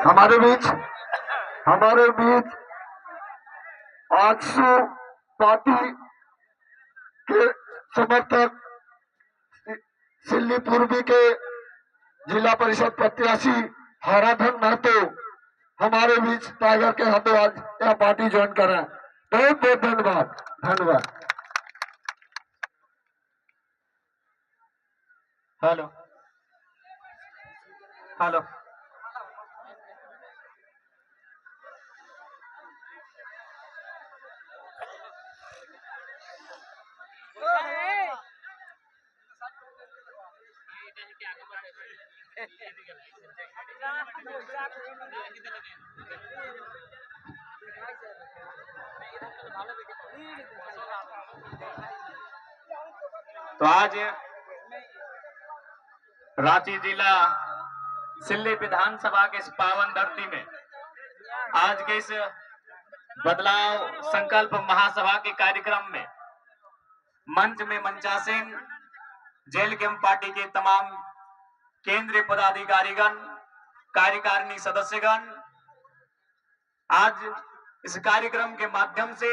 हमारे बीच हमारे बीच आजसू पार्टी के समर्थक सिल्ली पूर्वी के जिला परिषद प्रत्याशी हराधन महतो हमारे बीच टाइगर के हाथों आज यह पार्टी ज्वाइन कर रहे हैं। बहुत बहुत धन्यवाद। धन्यवाद। हेलो हेलो तो आज रांची जिला सिल्ली विधानसभा के इस पावन धरती में आज के इस बदलाव संकल्प महासभा के कार्यक्रम में मंच में मंचासीन जेल कैंप पार्टी के तमाम केंद्रीय पदाधिकारीगण, कार्यकारिणी सदस्यगण आज इस कार्यक्रम के माध्यम से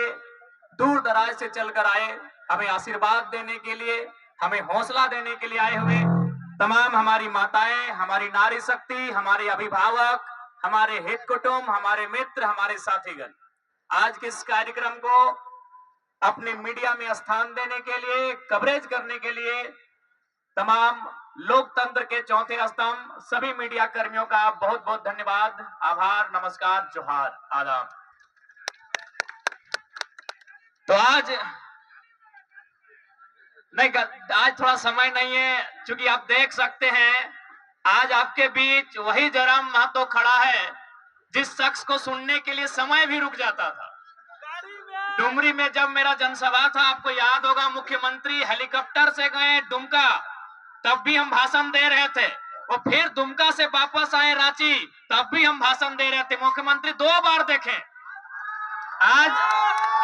दूर दराज से चलकर आए, हमें आशीर्वाद देने के लिए, हमें हौसला देने के लिए आए हुए तमाम हमारी माताएं, हमारी नारी शक्ति, हमारे अभिभावक, हमारे हित कुटुंब, हमारे मित्र, हमारे साथीगण आज के इस कार्यक्रम को अपने मीडिया में स्थान देने के लिए, कवरेज करने के लिए तमाम लोकतंत्र के चौथे स्तंभ सभी मीडिया कर्मियों का बहुत बहुत धन्यवाद, आभार, नमस्कार, जोहार, आदाब। तो आज थोड़ा समय नहीं है, क्योंकि आप देख सकते हैं आज आपके बीच वही जयराम महतो खड़ा है जिस शख्स को सुनने के लिए समय भी रुक जाता था। डुमरी में जब मेरा जनसभा था, आपको याद होगा, मुख्यमंत्री हेलीकॉप्टर से गए दुमका, तब भी हम भाषण दे रहे थे। और फिर दुमका से वापस आए रांची, तब भी हम भाषण दे रहे थे। मुख्यमंत्री 2 बार देखे। आज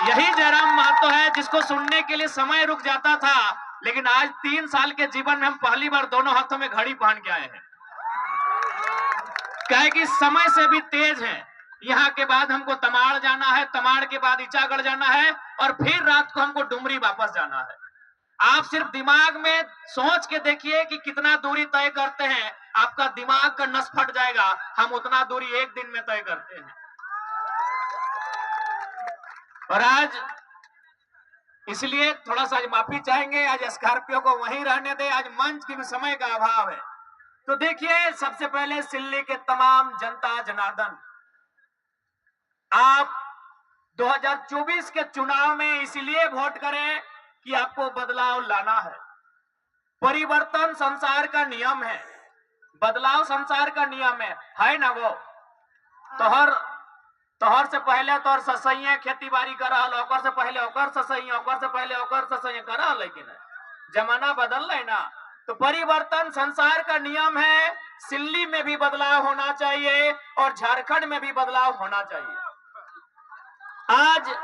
यही जयराम महतो है जिसको सुनने के लिए समय रुक जाता था, लेकिन आज 3 साल के जीवन में हम पहली बार दोनों हाथों में घड़ी पहन के आए हैं। कहे कि समय से भी तेज है। यहाँ के बाद हमको तमाड़ जाना है, तमाड़ के बाद ईचागढ़ जाना है, और फिर रात को हमको डुमरी वापस जाना है। आप सिर्फ दिमाग में सोच के देखिए कि कितना दूरी तय करते हैं, आपका दिमाग का नस फट जाएगा। हम उतना दूरी 1 दिन में तय करते हैं। और आज इसलिए थोड़ा सा माफी चाहेंगे, आज स्कॉर्पियो को वहीं रहने दे, आज मंच की भी समय का अभाव है। तो देखिए, सबसे पहले सिल्ली के तमाम जनता जनार्दन, आप 2024 के चुनाव में इसलिए वोट करें कि आपको बदलाव लाना है। परिवर्तन संसार का नियम है, बदलाव संसार का नियम है ना। वो तोहर से पहले तोहर ससैया खेती बाड़ी कर रहा, ओकर से पहले ओकर ससैया, ओकर से पहले ओकर ससैया कर रहा, लेकिन जमाना बदल रहा है ना। तो परिवर्तन संसार का नियम है। सिल्ली में भी बदलाव होना चाहिए और झारखंड में भी बदलाव होना चाहिए। आज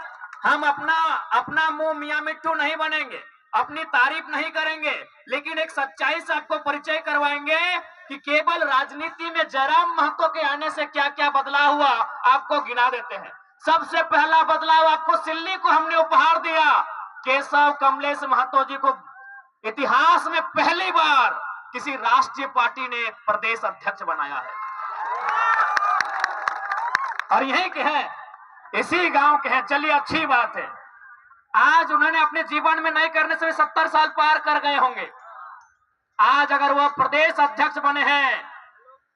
हम अपना मुंह मियां मिट्टू नहीं बनेंगे, अपनी तारीफ नहीं करेंगे, लेकिन एक सच्चाई से आपको परिचय करवाएंगे कि केवल राजनीति में जयराम महतो के आने से क्या क्या बदलाव हुआ, आपको गिना देते हैं। सबसे पहला बदलाव आपको सिल्ली को हमने उपहार दिया। केशव कमलेश महतो जी को इतिहास में पहली बार किसी राष्ट्रीय पार्टी ने प्रदेश अध्यक्ष बनाया है, और यही के हैं, इसी गांव के हैं। चलिए, अच्छी बात है। आज उन्होंने अपने जीवन में नहीं करने से 70 साल पार कर गए होंगे। आज अगर वो प्रदेश अध्यक्ष बने हैं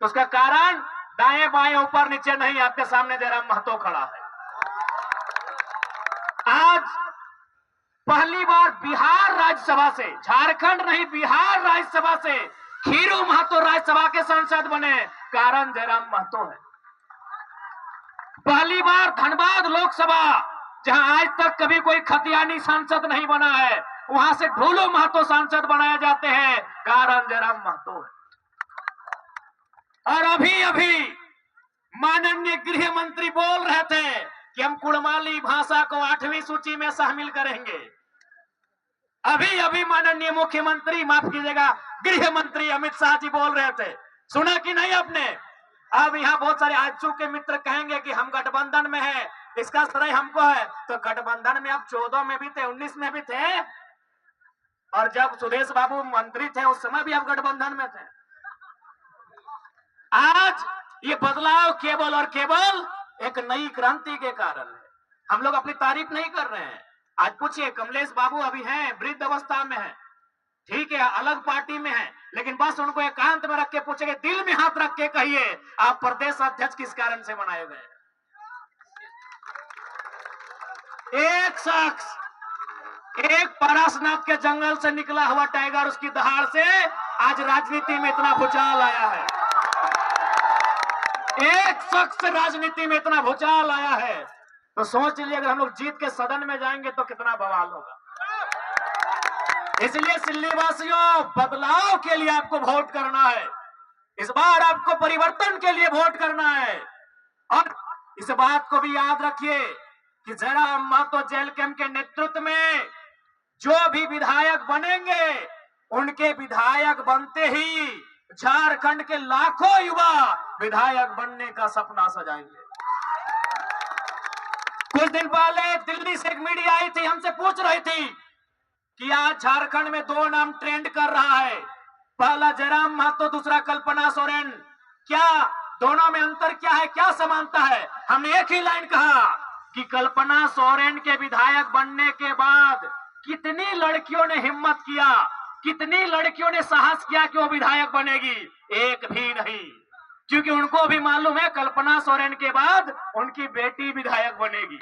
तो उसका कारण दाएं बाएं ऊपर नीचे नहीं, आपके सामने जयराम महतो खड़ा है। आज पहली बार बिहार राज्यसभा से, झारखंड नहीं बिहार राज्यसभा से खीरू महतो राज्यसभा के सांसद बने, कारण जयराम महतो है। पहली बार धनबाद लोकसभा, जहां आज तक कभी कोई खतियानी सांसद नहीं बना है, वहां से ढोलो महतो सांसद बनाए जाते हैं, कारण जयराम महतो है। और अभी अभी माननीय गृह मंत्री बोल रहे थे कि हम कुड़माली भाषा को 8वीं सूची में शामिल करेंगे। अभी अभी माननीय मुख्यमंत्री, माफ कीजिएगा, गृह मंत्री अमित शाह जी बोल रहे थे, सुना कि नहीं आपने? अब यहाँ बहुत सारे आजू के मित्र कहेंगे कि हम गठबंधन में हैं, इसका श्रेय हमको है। तो गठबंधन में आप 14 में भी थे, 19 में भी थे, और जब सुदेश बाबू मंत्री थे उस समय भी आप गठबंधन में थे। आज ये बदलाव केवल और केवल एक नई क्रांति के कारण है। हम लोग अपनी तारीफ नहीं कर रहे हैं। आज पूछिए, कमलेश बाबू अभी हैं, वृद्ध अवस्था में है, ठीक है, अलग पार्टी में है, लेकिन बस उनको एकांत में रख के पूछेंगे, दिल में हाथ रख के कहिए आप प्रदेश अध्यक्ष किस कारण से बनाए गए। एक शख्स, एक पारसनाथ के जंगल से निकला हुआ टाइगर, उसकी दहाड़ से आज राजनीति में इतना भूचाल आया है। एक शख्स राजनीति में इतना भूचाल आया है, तो सोच लीजिए अगर हम लोग जीत के सदन में जाएंगे तो कितना बवाल होगा। इसलिए सिल्ली वासियों, बदलाव के लिए आपको वोट करना है। इस बार आपको परिवर्तन के लिए वोट करना है। और इस बात को भी याद रखिए कि जयराम महतो जेल कैंप के नेतृत्व में जो भी विधायक बनेंगे, उनके विधायक बनते ही झारखंड के लाखों युवा विधायक बनने का सपना सजाएंगे। कुछ दिन पहले दिल्ली से एक मीडिया आई थी, हमसे पूछ रही थी कि आज झारखंड में 2 नाम ट्रेंड कर रहा है, पहला जयराम महतो, दूसरा कल्पना सोरेन। क्या दोनों में अंतर क्या है, क्या समानता है? हमने एक ही लाइन कहा कि कल्पना सोरेन के विधायक बनने के बाद कितनी लड़कियों ने हिम्मत किया, कितनी लड़कियों ने साहस किया कि वो विधायक बनेगी? एक भी नहीं, क्योंकि उनको भी मालूम है कल्पना सोरेन के बाद उनकी बेटी विधायक बनेगी।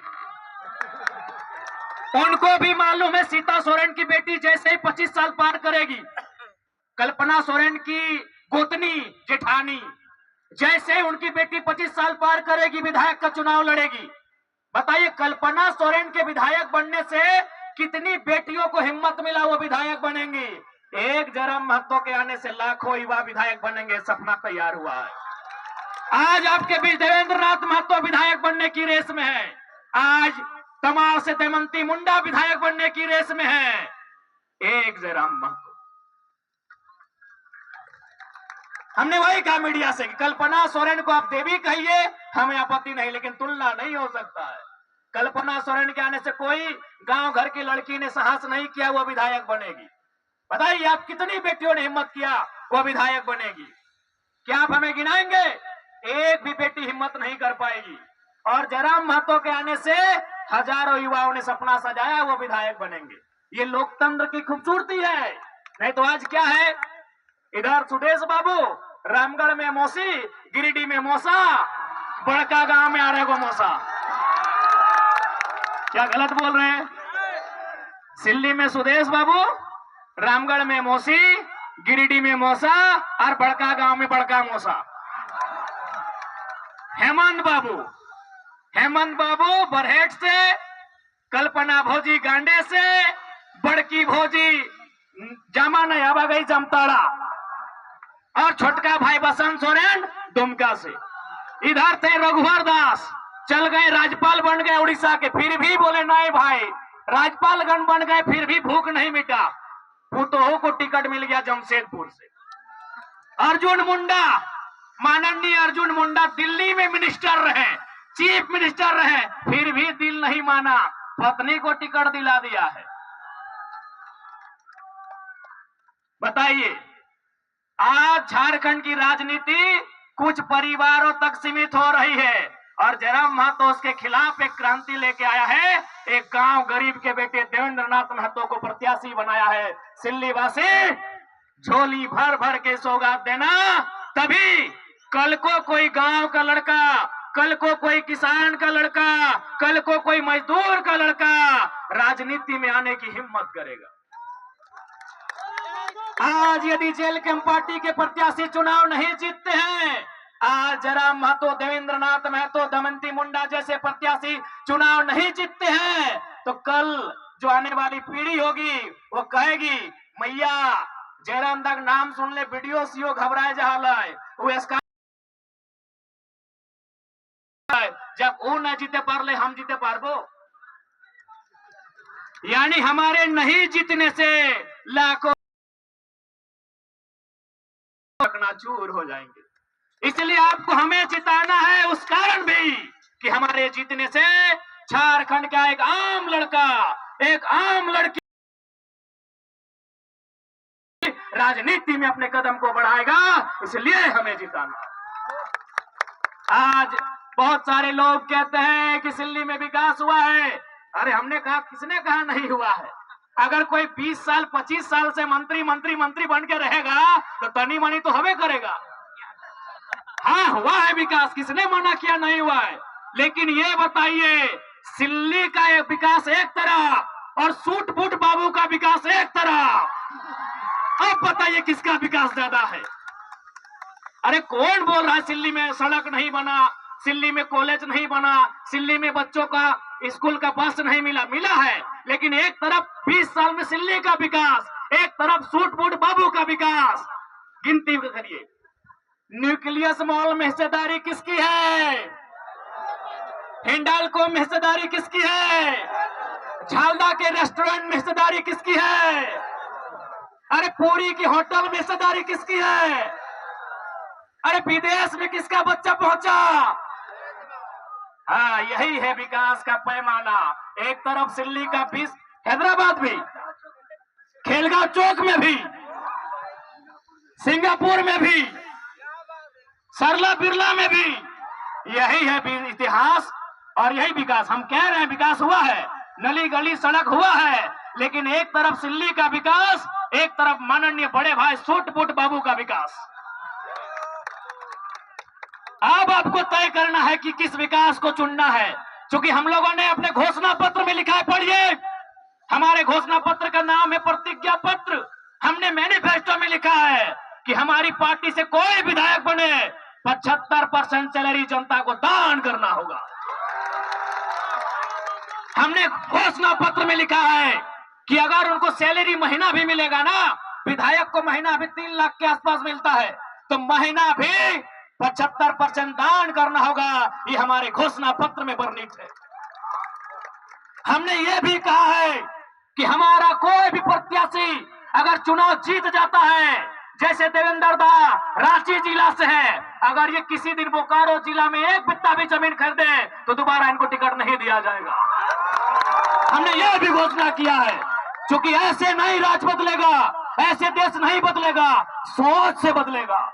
उनको भी मालूम है सीता सोरेन की बेटी जैसे ही 25 साल पार करेगी, कल्पना सोरेन की गोतनी जेठानी जैसे ही उनकी बेटी 25 साल पार करेगी, विधायक का चुनाव लड़ेगी। बताइए, कल्पना सोरेन के विधायक बनने से कितनी बेटियों को हिम्मत मिला, वो विधायक बनेंगी। एक जयराम महतो के आने से लाखों युवा विधायक बनेंगे, सपना तैयार हुआ है। आज आपके बीच देवेंद्र नाथ महतो विधायक बनने की रेस में है, आज तमाल से दमंती मुंडा विधायक बनने की रेस में है, एक जयराम महतो। हमने वही कहा मीडिया से कि कल्पना सोरेन को आप देवी कहिए, हमें आपत्ति नहीं, लेकिन तुलना नहीं हो सकता है। कल्पना सोरेन के आने से कोई गांव घर की लड़की ने साहस नहीं किया वो विधायक बनेगी। बताइए आप कितनी बेटियों ने हिम्मत किया वो विधायक बनेगी? क्या आप हमें गिनाएंगे? एक भी बेटी हिम्मत नहीं कर पाएगी। और जयराम महतो के आने से हजारों युवाओं ने सपना सजाया वो विधायक बनेंगे। ये लोकतंत्र की खूबसूरती है। नहीं तो आज क्या है, इधर सुदेश बाबू रामगढ़ में मौसी, गिरिडीह में मौसा, बड़का गांव में आ रहे को मौसा। क्या गलत बोल रहे हैं? सिल्ली में सुदेश बाबू, रामगढ़ में मौसी, गिरिडीह में मौसा और बड़का गांव में बड़का मौसा। हेमंत बाबू बरहेट से, कल्पना भौजी गांडे से, बड़की भौजी जामा नहीं आवा गई जमताड़ा, और छोटका भाई बसंत सोरेन दुमका से। इधर थे रघुवर दास, चल गए राज्यपाल बन गए उड़ीसा के, फिर भी बोले नहीं भाई, राज्यपालगण बन गए फिर भी भूख नहीं मिटा, पुतोह को टिकट मिल गया जमशेदपुर से। अर्जुन मुंडा, माननीय अर्जुन मुंडा दिल्ली में मिनिस्टर रहे, चीफ मिनिस्टर रहे, फिर भी दिल नहीं माना, पत्नी को टिकट दिला दिया है। बताइए, आज झारखंड की राजनीति कुछ परिवारों तक सीमित हो रही है, और जयराम महतो उसके खिलाफ एक क्रांति लेके आया है। एक गांव गरीब के बेटे देवेंद्र नाथ महतो को प्रत्याशी बनाया है। सिल्ली वासी, झोली भर भर के सौगात देना, तभी कल को कोई गांव का लड़का, कल को कोई किसान का लड़का, कल को कोई मजदूर का लड़का राजनीति में आने की हिम्मत करेगा। आज यदि जेल कैंप पार्टी के प्रत्याशी चुनाव नहीं जीतते हैं, आज जयराम महतो, देवेंद्र नाथ महतो, दमंती मुंडा जैसे प्रत्याशी चुनाव नहीं जीतते हैं, तो कल जो आने वाली पीढ़ी होगी वो कहेगी, मैया जयराम तक नाम सुन ले वीडियो सीओ घबराए जहां वो इसका, जब वो न जीते पारले हम जीते पारबो। यानी हमारे नहीं जीतने से लाखों चूर हो जाएंगे। इसलिए आपको हमें जिताना है, उस कारण भी कि हमारे जीतने से झारखंड का एक आम लड़का, एक आम लड़की राजनीति में अपने कदम को बढ़ाएगा, इसलिए हमें जिताना। आज बहुत सारे लोग कहते हैं कि सिल्ली में विकास हुआ है। अरे हमने कहा, किसने कहा नहीं हुआ है? अगर कोई 20 साल 25 साल से मंत्री मंत्री मंत्री बन के रहेगा तो तनी मनी तो हमें करेगा। हाँ, हुआ है विकास, किसने मना किया नहीं हुआ है। लेकिन ये बताइए, सिल्ली का विकास एक तरह और सूट बूट बाबू का विकास एक तरह। अब बताइए किसका विकास ज्यादा है? अरे कौन बोल रहा है सिल्ली में सड़क नहीं बना, सिल्ली में कॉलेज नहीं बना, सिल्ली में बच्चों का स्कूल का बस नहीं मिला? मिला है, लेकिन एक तरफ 20 साल में सिल्ली का विकास, एक तरफ सूट बूट बाबू का विकास। गिनती करिए, न्यूक्लियस मॉल में हिस्सेदारी किसकी है? हिंडाल्को में हिस्सेदारी किसकी है? झालदा के रेस्टोरेंट में हिस्सेदारी किसकी है? अरे पूरी की होटल में हिस्सेदारी किसकी है? अरे विदेश में किसका बच्चा पहुंचा? हाँ, यही है विकास का पैमाना। एक तरफ सिल्ली का 20, हैदराबाद भी, खेलगांव चौक में भी, सिंगापुर में भी, सरला बिरला में भी, यही है इतिहास और यही विकास। हम कह रहे हैं विकास हुआ है, नली गली सड़क हुआ है, लेकिन एक तरफ सिल्ली का विकास, एक तरफ माननीय बड़े भाई सूट बूट बाबू का विकास। अब आपको तय करना है कि किस विकास को चुनना है, क्योंकि हम लोगों ने अपने घोषणा पत्र में लिखा है, पढ़िए। हमारे घोषणा पत्र का नाम है प्रतिज्ञा पत्र। हमने मैनिफेस्टो में लिखा है कि हमारी पार्टी से कोई विधायक बने 75% सैलरी जनता को दान करना होगा। हमने घोषणा पत्र में लिखा है कि अगर उनको सैलरी महीना भी मिलेगा ना, विधायक को महीना भी 3 लाख के आसपास मिलता है, तो महीना भी 75% दान करना होगा। ये हमारे घोषणा पत्र में वर्णित है। हमने ये भी कहा है कि हमारा कोई भी प्रत्याशी अगर चुनाव जीत जाता है, जैसे देवेंद्र दा रांची जिला से है, अगर ये किसी दिन बोकारो जिला में एक बित्ता भी जमीन खरीदे तो दोबारा इनको टिकट नहीं दिया जाएगा। हमने यह भी घोषणा किया है, क्योंकि ऐसे नहीं राज बदलेगा, ऐसे देश नहीं बदलेगा, सोच से बदलेगा।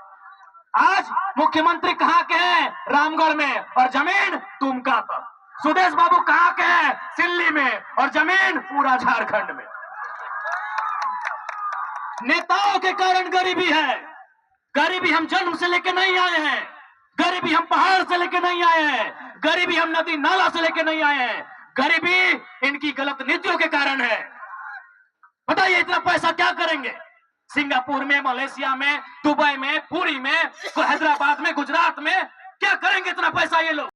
आज मुख्यमंत्री कहाँ के हैं? रामगढ़ में, और जमीन दुमका तक। सुदेश बाबू कहाँ के हैं? सिल्ली में, और जमीन पूरा झारखंड में। नेताओं के कारण गरीबी है। गरीबी हम जन्म से लेके नहीं आए हैं, गरीबी हम पहाड़ से लेके नहीं आए हैं, गरीबी हम नदी नाला से लेके नहीं आए हैं। गरीबी इनकी गलत नीतियों के कारण है। बताइए इतना पैसा क्या करेंगे? सिंगापुर में, मलेशिया में, दुबई में, पुरी में, हैदराबाद में, गुजरात में क्या करेंगे इतना पैसा ये लोग?